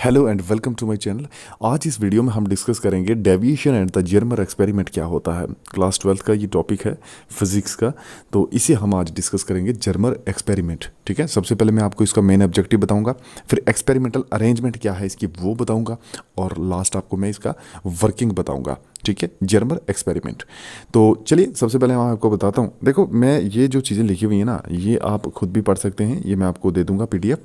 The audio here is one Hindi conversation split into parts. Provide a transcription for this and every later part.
Hello and welcome to my channel. आज इस वीडियो में हम डिस्कस करेंगे Davisson and the Germer experiment क्या होता है। क्लास 12 का ये टॉपिक है फिजिक्स का, तो इसे हम आज डिस्कस करेंगे जर्मर एक्सपेरिमेंट। ठीक है, सबसे पहले मैं आपको इसका मेन ऑब्जेक्टिव बताऊंगा, फिर एक्सपेरिमेंटल अरेंजमेंट क्या है इसकी वो बताऊंगा, और लास्ट आपको मैं इसका वर्किंग बताऊंगा। ठीक है, जर्मर एक्सपेरिमेंट। तो चलिए सबसे पहले मैं आपको बताता हूँ। देखो, मैं ये जो चीज़ें लिखी हुई हैं ना, ये आप खुद भी पढ़ सकते हैं, ये मैं आपको दे दूंगा पीडीएफ,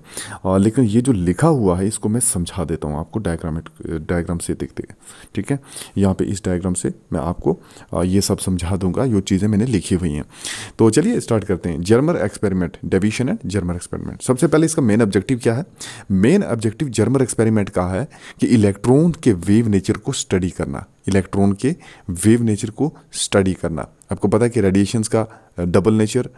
लेकिन ये जो लिखा हुआ है इसको मैं समझा देता हूँ आपको डायग्राम से देखते हैं। ठीक है, यहाँ पे इस डायग्राम से मैं आपको ये सब समझा दूंगा, जो चीज़ें मैंने लिखी हुई हैं। तो चलिए स्टार्ट करते हैं। Germer experiment, deviation and Germer experiment. सबसे पहले इसका मेन ऑब्जेक्टिव क्या है? मेन ऑब्जेक्टिव जर्मर एक्सपेरिमेंट का है कि इलेक्ट्रॉन के वेव नेचर को स्टडी करना। इलेक्ट्रॉन के वेव नेचर को स्टडी करना। आपको पता है कि रेडिएशंस का double nature,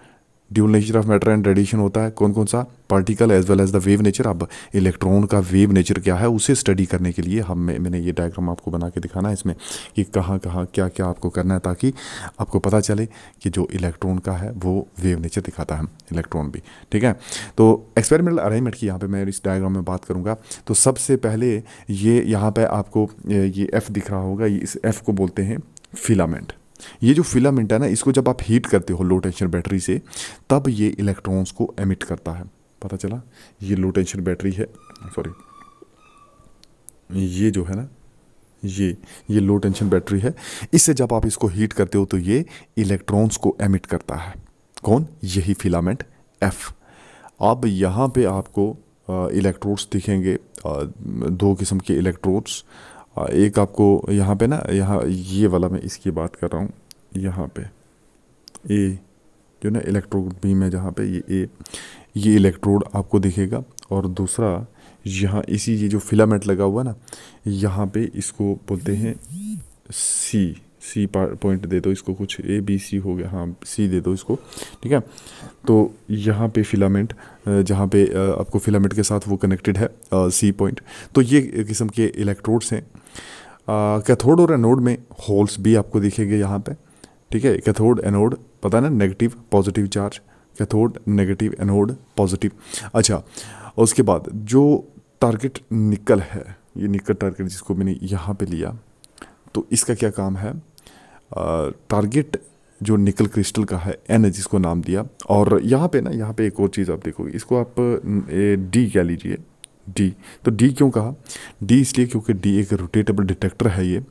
dual nature of matter and radiation होता है। कौन कौन सा? Particle as well as the wave nature. अब इलेक्ट्रॉन का वेव नेचर क्या है उसे स्टडी करने के लिए मैंने ये डायग्राम आपको बना के दिखाना है इसमें, कि कहाँ कहाँ क्या क्या आपको करना है, ताकि आपको पता चले कि जो इलेक्ट्रॉन का है वो वेव नेचर दिखाता है, इलेक्ट्रॉन भी। ठीक है, तो एक्सपेरिमेंटल अरेंजमेंट की यहाँ पे मैं इस डायग्राम में बात करूँगा। तो सबसे पहले ये यहाँ पे आपको ये एफ दिख रहा होगा, इस एफ को बोलते हैं फिलामेंट। ये जो फिलामेंट है ना, इसको जब आप हीट करते हो लो टेंशन बैटरी से, तब ये इलेक्ट्रॉन्स को एमिट करता है। पता चला? ये लो टेंशन बैटरी है, सॉरी, ये जो है ना, ये लो टेंशन बैटरी है। इससे जब आप इसको हीट करते हो तो ये इलेक्ट्रॉन्स को एमिट करता है। कौन? यही फिलामेंट एफ। अब यहाँ पे आपको इलेक्ट्रोड्स दिखेंगे, दो किस्म के इलेक्ट्रोड्स। एक आपको यहाँ पे ना, यहाँ ये वाला मैं इसकी बात कर रहा हूँ, यहाँ पे ए जो ना इलेक्ट्रोड बीम है, जहाँ पे ये इलेक्ट्रोड आपको दिखेगा। और दूसरा यहाँ ये जो फिलामेंट लगा हुआ ना, यहाँ पे इसको बोलते हैं सी पॉइंट दे दो इसको, कुछ ए बी सी हो गया, हाँ सी दे दो इसको। ठीक है, तो यहाँ पे फिलामेंट, जहाँ पे आपको फिलामेंट के साथ वो कनेक्टेड है सी पॉइंट, तो ये किस्म के इलेक्ट्रोड्स हैं। कैथोड और एनोड में होल्स भी आपको दिखेंगे यहाँ पे। ठीक है, कैथोड एनोड, पता ना, negative positive charge, cathode negative anode positive. अच्छा, उसके बाद जो टारगेट निकल है, ये निकल टारगेट जिसको मैंने यहाँ पे लिया, तो इसका क्या काम है? टारगेट जो निकल क्रिस्टल का है, एन जिसको नाम दिया। और यहाँ पे ना, यहाँ पे एक और चीज़ आप देखोगे, इसको आप डी कह लीजिए, डी। तो डी क्यों कहा? डी इसलिए क्योंकि डी एक रोटेटेबल डिटेक्टर है ये,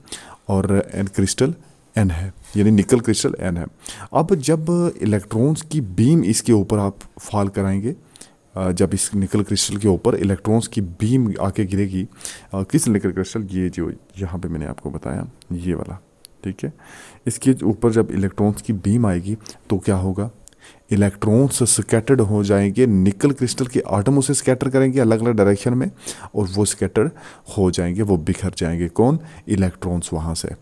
और एन क्रिस्टल एन है, यानी निकल क्रिस्टल एन है। अब जब इलेक्ट्रॉन्स की बीम इसके ऊपर आप फॉल कराएंगे, जब इस निकल क्रिस्टल के ऊपर इलेक्ट्रॉन्स की बीम आके गिरेगी, किस निकल क्रिस्टल? ये जो यहाँ पे मैंने आपको बताया, ये वाला। ठीक है, इसके ऊपर जब इलेक्ट्रॉन्स की बीम आएगी तो क्या होगा? इलेक्ट्रॉन्स स्कैटर्ड हो जाएंगे, निकल क्रिस्टल के आटम उसे स्कैटर करेंगे अलग अलग डायरेक्शन में, और वो स्कैटर हो जाएंगे, वो बिखर जाएंगे। कौन? इलेक्ट्रॉन्स। वहाँ से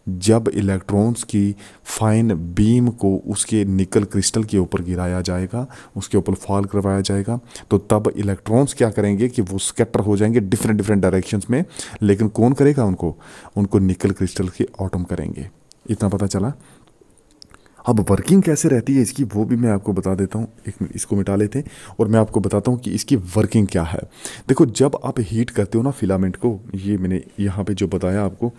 जब इलेक्ट्रॉन्स की फाइन बीम को उसके निकल क्रिस्टल के ऊपर गिराया जाएगा, उसके ऊपर फॉल करवाया जाएगा, तो तब इलेक्ट्रॉन्स क्या करेंगे कि वो स्कैटर हो जाएंगे डिफरेंट डिफरेंट डायरेक्शंस में। लेकिन कौन करेगा उनको निकल क्रिस्टल के आटम करेंगे। इतना पता चला। अब वर्किंग कैसे रहती है इसकी वो भी मैं आपको बता देता हूँ। एक इसको मिटा लेते हैं और मैं आपको बताता हूँ कि इसकी वर्किंग क्या है। देखो, जब आप हीट करते हो ना फिलामेंट को, ये मैंने यहाँ पे जो बताया आपको,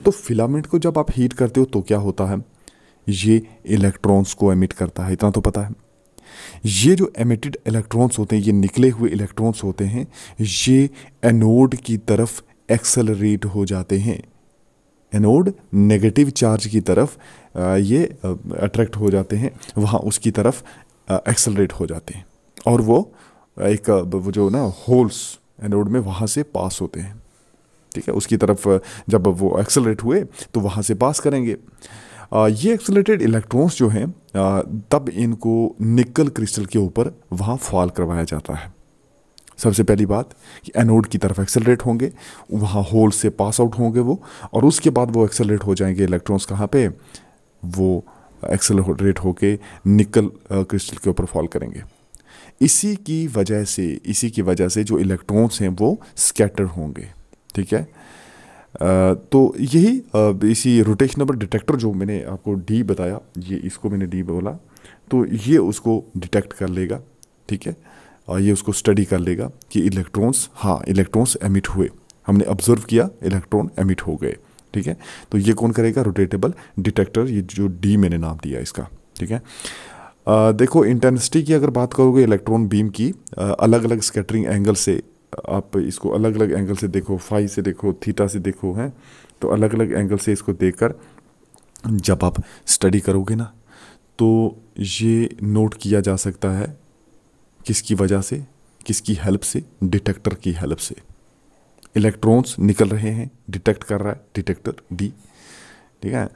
तो फिलामेंट को जब आप हीट करते हो तो क्या होता है? ये इलेक्ट्रॉन्स को एमिट करता है, इतना तो पता है। ये जो एमिटेड इलेक्ट्रॉन्स होते हैं, ये निकले हुए इलेक्ट्रॉन्स होते हैं, ये एनोड की तरफ एक्सेलरेट हो जाते हैं। एनोड नेगेटिव चार्ज की तरफ ये अट्रैक्ट हो जाते हैं, वहाँ उसकी तरफ एक्सेलरेट हो जाते हैं, और वो वो जो ना होल्स एनोड में वहाँ से पास होते हैं। ठीक है, उसकी तरफ जब वो एक्सेलरेट हुए तो वहाँ से पास करेंगे। ये एक्सेलरेटेड इलेक्ट्रॉन्स जो हैं, तब इनको निकल क्रिस्टल के ऊपर वहाँ फॉल करवाया जाता है। सबसे पहली बात कि एनोड की तरफ एक्सेलरेट होंगे, वहाँ होल से पास आउट होंगे वो, और उसके बाद वो एक्सेलरेट हो जाएंगे इलेक्ट्रॉन्स। कहाँ पे? वो एक्सेलरेट होके निकल क्रिस्टल के ऊपर फॉल करेंगे। इसी की वजह से जो इलेक्ट्रॉन्स हैं वो स्कैटर होंगे। ठीक है, तो यही इसी रोटेशनल डिटेक्टर जो मैंने आपको डी बताया, ये इसको मैंने डी बोला, तो ये उसको डिटेक्ट कर लेगा। ठीक है, ये उसको स्टडी कर लेगा कि इलेक्ट्रॉन्स, हाँ इलेक्ट्रॉन्स एमिट हुए, हमने ऑब्जर्व किया इलेक्ट्रॉन एमिट हो गए। ठीक है, तो ये कौन करेगा? रोटेटेबल डिटेक्टर, ये जो डी मैंने नाम दिया इसका। ठीक है, देखो इंटेंसिटी की अगर बात करोगे इलेक्ट्रॉन बीम की, अलग अलग स्कैटरिंग एंगल से आप इसको अलग अलग एंगल से देखो, फाई से देखो, थीटा से देखो, हैं तो अलग अलग एंगल से इसको देखकर जब आप स्टडी करोगे ना, तो ये नोट किया जा सकता है किसकी वजह से, किसकी हेल्प से? डिटेक्टर की हेल्प से। इलेक्ट्रॉन्स निकल रहे हैं, डिटेक्ट कर रहा है डिटेक्टर डी। ठीक है,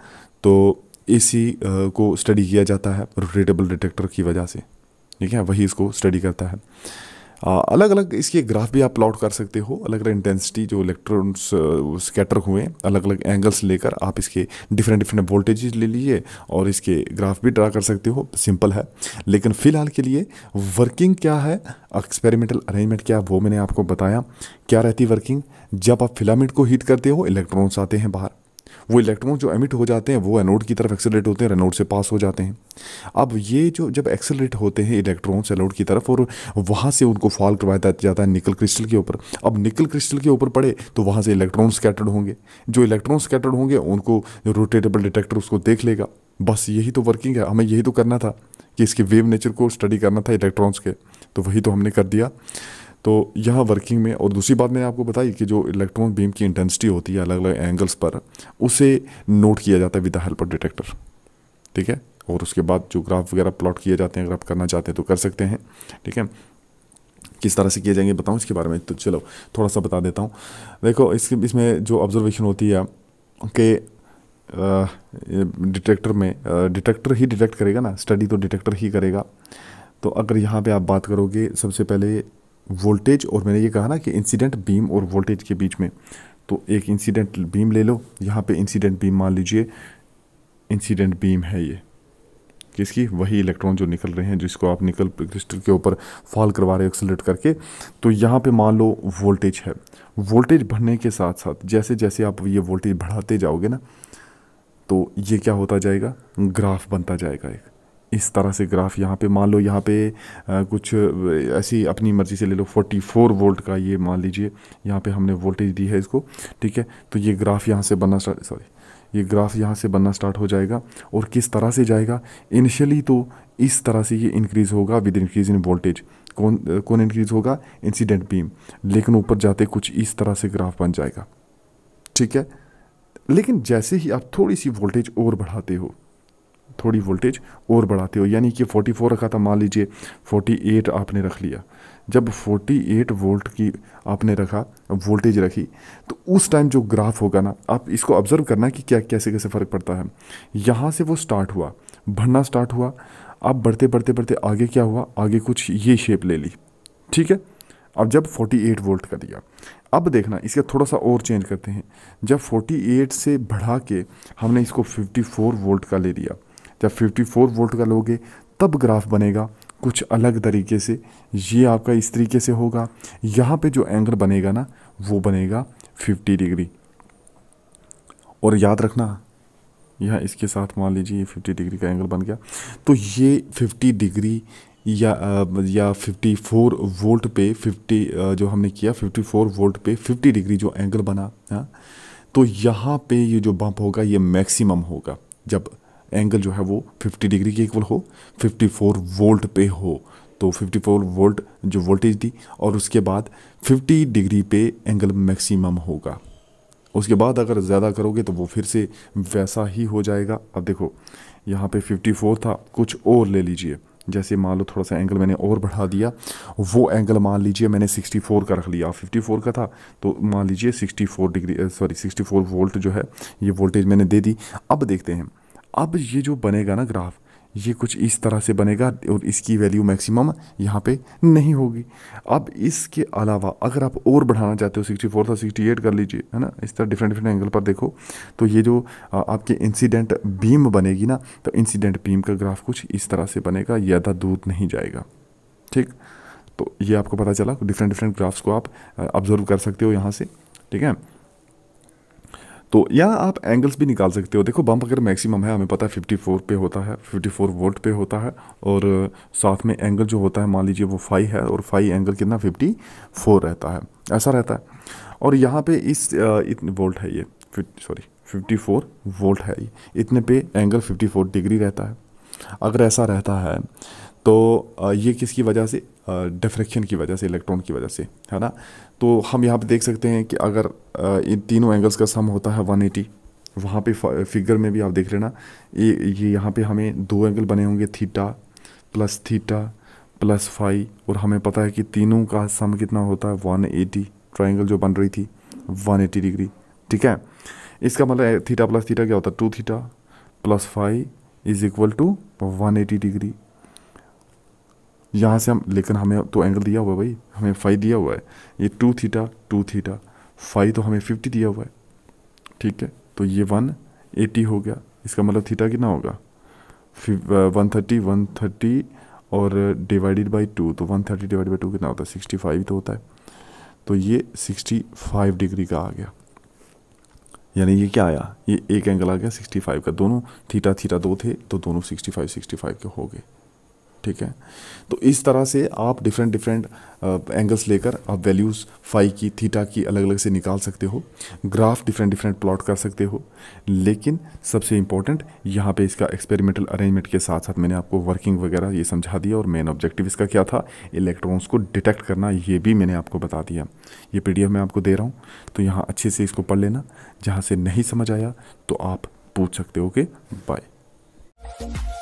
तो इसी को स्टडी किया जाता है रोटेटेबल डिटेक्टर की वजह से। ठीक है, वही इसको स्टडी करता है। अलग अलग इसके ग्राफ भी आप प्लॉट कर सकते हो, अलग अलग इंटेंसिटी जो इलेक्ट्रॉन्स स्कैटर हुए, अलग अलग एंगल्स लेकर आप इसके डिफरेंट डिफरेंट वोल्टेजेस ले लीजिए और इसके ग्राफ भी ड्रा कर सकते हो। सिंपल है, लेकिन फिलहाल के लिए वर्किंग क्या है, एक्सपेरिमेंटल अरेंजमेंट क्या है, वो मैंने आपको बताया। क्या रहती वर्किंग? जब आप फिलामेंट को हीट करते हो, इलेक्ट्रॉन्स आते हैं बाहर, वो इलेक्ट्रॉन जो एमिट हो जाते हैं वो एनोड की तरफ एक्सेलरेट होते हैं, एनोड से पास हो जाते हैं। अब ये जो जब एक्सेलरेट होते हैं इलेक्ट्रॉन्स एनोड की तरफ और वहाँ से उनको फॉल करवाया जाता है निकल क्रिस्टल के ऊपर। अब निकल क्रिस्टल के ऊपर पड़े तो वहाँ से इलेक्ट्रॉन स्कैटर्ड होंगे, जो इलेक्ट्रॉन स्कैटर्ड होंगे उनको रोटेटेबल डिटेक्टर उसको देख लेगा। बस यही तो वर्किंग है, हमें यही तो करना था कि इसके वेव नेचर को स्टडी करना था इलेक्ट्रॉन्स के, तो वही तो हमने कर दिया। तो यहाँ वर्किंग में, और दूसरी बात मैंने आपको बताई कि जो इलेक्ट्रॉन बीम की इंटेंसिटी होती है अलग अलग एंगल्स पर, उसे नोट किया जाता है with the help of detector. ठीक है, और उसके बाद जो ग्राफ वगैरह प्लॉट किए जाते हैं, अगर आप करना चाहते हैं तो कर सकते हैं। ठीक है, किस तरह से किए जाएंगे बताऊँ इसके बारे में, तो चलो थोड़ा सा बता देता हूँ। देखो इसमें जो ऑब्जर्वेशन होती है कि डिटेक्टर में डिटेक्टर ही डिटेक्ट करेगा ना, स्टडी तो डिटेक्टर ही करेगा। तो अगर यहाँ पे आप बात करोगे सबसे पहले वोल्टेज, और मैंने ये कहा ना कि इंसिडेंट बीम और वोल्टेज के बीच में, तो एक इंसिडेंट बीम ले लो, यहाँ पे इंसिडेंट बीम मान लीजिए, इंसिडेंट बीम है ये किसकी? वही इलेक्ट्रॉन जो निकल रहे हैं, जिसको आप निकल क्रिस्टल के ऊपर फॉल करवा रहे हो एक्सेलरेट करके। तो यहाँ पे मान लो वोल्टेज है, वोल्टेज बढ़ने के साथ साथ जैसे जैसे आप ये वोल्टेज बढ़ाते जाओगे ना, तो ये क्या होता जाएगा? ग्राफ बनता जाएगा एक इस तरह से ग्राफ। यहाँ पे मान लो, यहाँ पे कुछ ऐसी अपनी मर्ज़ी से ले लो, 44 वोल्ट का ये मान लीजिए, यहाँ पे हमने वोल्टेज दी है इसको। ठीक है, तो ये ग्राफ यहाँ से बनना ये ग्राफ यहाँ से बनना स्टार्ट हो जाएगा। और किस तरह से जाएगा? इनिशियली तो इस तरह से ये इंक्रीज़ होगा विद इंक्रीज इन वोल्टेज। कौन इंक्रीज़ होगा? Incident beam. लेकिन ऊपर जाते कुछ इस तरह से ग्राफ बन जाएगा। ठीक है, लेकिन जैसे ही आप थोड़ी सी वोल्टेज और बढ़ाते हो, थोड़ी वोल्टेज और बढ़ाते हो, यानी कि 44 रखा था, मान लीजिए 48 आपने रख लिया। जब 48 वोल्ट की आपने रखा, वोल्टेज रखी, तो उस टाइम जो ग्राफ होगा ना, आप इसको ऑब्जर्व करना कि क्या कैसे कैसे फ़र्क पड़ता है। यहाँ से वो स्टार्ट हुआ, बढ़ना स्टार्ट हुआ, अब बढ़ते बढ़ते बढ़ते आगे क्या हुआ? आगे कुछ ये शेप ले ली। ठीक है, अब जब 48 वोल्ट का दिया, अब देखना इसका थोड़ा सा और चेंज करते हैं। जब 48 से बढ़ा के हमने इसको 54 वोल्ट का ले लिया, जब 54 वोल्ट का लोगे तब ग्राफ बनेगा कुछ अलग तरीके से। ये आपका इस तरीके से होगा। यहाँ पे जो एंगल बनेगा ना, वो बनेगा 50 डिग्री। और याद रखना, इसके साथ मान लीजिए ये 50 डिग्री का एंगल बन गया, तो ये 50 डिग्री या 54 वोल्ट पे 50 जो हमने किया 54 वोल्ट पे 50 डिग्री जो एंगल बना, हाँ, तो यहाँ पे ये जो बम्प होगा ये मैक्सिमम होगा जब एंगल जो है वो 50 डिग्री के इक्वल हो, 54 वोल्ट पे हो। तो 54 वोल्ट जो वोल्टेज दी, और उसके बाद 50 डिग्री पे एंगल मैक्सिमम होगा। उसके बाद अगर ज़्यादा करोगे तो वो फिर से वैसा ही हो जाएगा। अब देखो यहाँ पे 54 था, कुछ और ले लीजिए, जैसे मान लो थोड़ा सा एंगल मैंने और बढ़ा दिया, वो एंगल मान लीजिए मैंने 64 का रख लिया, 54 का था तो मान लीजिए 64 वोल्ट जो है ये वोल्टेज मैंने दे दी। अब देखते हैं, अब ये जो बनेगा ना ग्राफ, ये कुछ इस तरह से बनेगा और इसकी वैल्यू मैक्सिमम यहाँ पे नहीं होगी। अब इसके अलावा अगर आप और बढ़ाना चाहते हो, 64 था 68 कर लीजिए, है ना, इस तरह डिफरेंट डिफरेंट एंगल पर देखो, तो ये जो आपके इंसिडेंट बीम बनेगी ना, तो इंसिडेंट बीम का ग्राफ कुछ इस तरह से बनेगा, ज़्यादा दूर नहीं जाएगा। ठीक, तो ये आपको पता चला, डिफरेंट डिफरेंट ग्राफ्स को आप ऑब्जर्व कर सकते हो यहाँ से। ठीक है, तो यहाँ आप एंगल्स भी निकाल सकते हो। देखो बम्प अगर मैक्सिमम है, हमें पता है 54 पे होता है, 54 वोल्ट पे होता है, और साथ में एंगल जो होता है मान लीजिए वो 5 है, और 5 एंगल कितना 54 रहता है, ऐसा रहता है। और यहाँ पे इस इतने वोल्ट है ये, सॉरी 54 वोल्ट है ये, इतने पे एंगल 54 डिग्री रहता है। अगर ऐसा रहता है तो ये किसकी वजह से, डिफ्रैक्शन की वजह से, इलेक्ट्रॉन की वजह से, है ना। तो हम यहाँ पे देख सकते हैं कि अगर इन तीनों एंगल्स का सम होता है 180, वहाँ पे फिगर में भी आप देख लेना, ये यहाँ पे हमें दो एंगल बने होंगे, थीटा प्लस फाई, और हमें पता है कि तीनों का सम कितना होता है 180, ट्राइंगल जो बन रही थी 180 डिग्री, ठीक है। इसका मतलब थीटा प्लस थीटा क्या होता है, 2 theta plus phi is equal to 180 degree. यहाँ से हम, लेकिन हमें तो एंगल दिया हुआ है भाई, हमें फाई दिया हुआ है, ये 2 थीटा फाई तो हमें 50 दिया हुआ है, ठीक है। तो ये 180 हो गया, इसका मतलब थीटा कितना होगा 130 और डिवाइडेड बाई 2, तो 130 डिवाइडेड बाई 2 कितना होता है 65 तो होता है। तो ये 65 डिग्री का आ गया, यानी ये क्या आया, ये एक एंगल आ गया 65 का, दोनों थीटा दो थे तो दोनों 65 के हो गए, ठीक है। तो इस तरह से आप डिफरेंट एंगल्स लेकर आप वैल्यूज़ फाई की, थीटा की अलग अलग से निकाल सकते हो, ग्राफ डिफरेंट प्लॉट कर सकते हो। लेकिन सबसे इम्पॉर्टेंट यहाँ पे इसका एक्सपेरिमेंटल अरेंजमेंट के साथ साथ मैंने आपको वर्किंग वगैरह ये समझा दिया, और मेन ऑब्जेक्टिव इसका क्या था, इलेक्ट्रॉन्स को डिटेक्ट करना, ये भी मैंने आपको बता दिया। ये PDF मैं आपको दे रहा हूँ, तो यहाँ अच्छे से इसको पढ़ लेना, जहाँ से नहीं समझ आया तो आप पूछ सकते हो। Okay, bye.